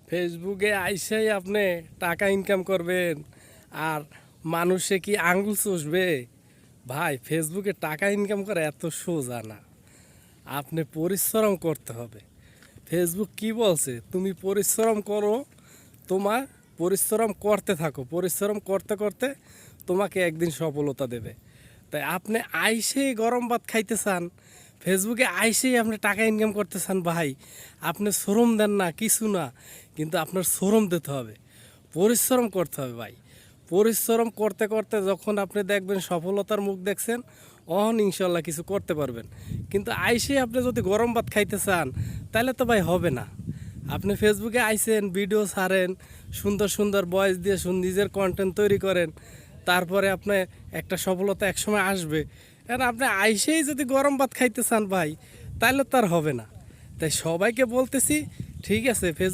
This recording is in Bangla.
ফেসবুকে আইসাই আপনি টাকা ইনকাম করবেন আর মানুষে কি আঙ্গুল চষবে? ভাই, ফেসবুকে টাকা ইনকাম করা এত সোজা না। আপনি পরিশ্রম করতে হবে। ফেসবুক কি বলছে? তুমি পরিশ্রম করো, তোমার পরিশ্রম করতে থাকো, পরিশ্রম করতে করতে তোমাকে একদিন সফলতা দেবে। তাই আপনি আইসেই গরম ভাত খাইতে চান, ফেসবুকে আইসেই আপনি টাকা ইনকাম করতে চান, ভাই আপনি শ্রম দেন না কিছু না, কিন্তু আপনার শ্রম দিতে হবে, পরিশ্রম করতে হবে ভাই। পরিশ্রম করতে করতে যখন আপনি দেখবেন সফলতার মুখ দেখছেন, অহন ইনশাল্লাহ কিছু করতে পারবেন। কিন্তু আইসে আপনি যদি গরম ভাত খাইতে চান, তাহলে তো ভাই হবে না। আপনি ফেসবুকে আইসেন, ভিডিও ছাড়েন, সুন্দর সুন্দর ভয়েস দিয়ে নিজের কন্টেন্ট তৈরি করেন, তারপরে আপনি একটা সফলতা একসময় আসবে। কারণ আপনি আইসেই যদি গরম ভাত খাইতে চান ভাই, তাহলে তো আর হবে না। তাই সবাইকে বলতেছি, ঠিক আছে ফেসবুক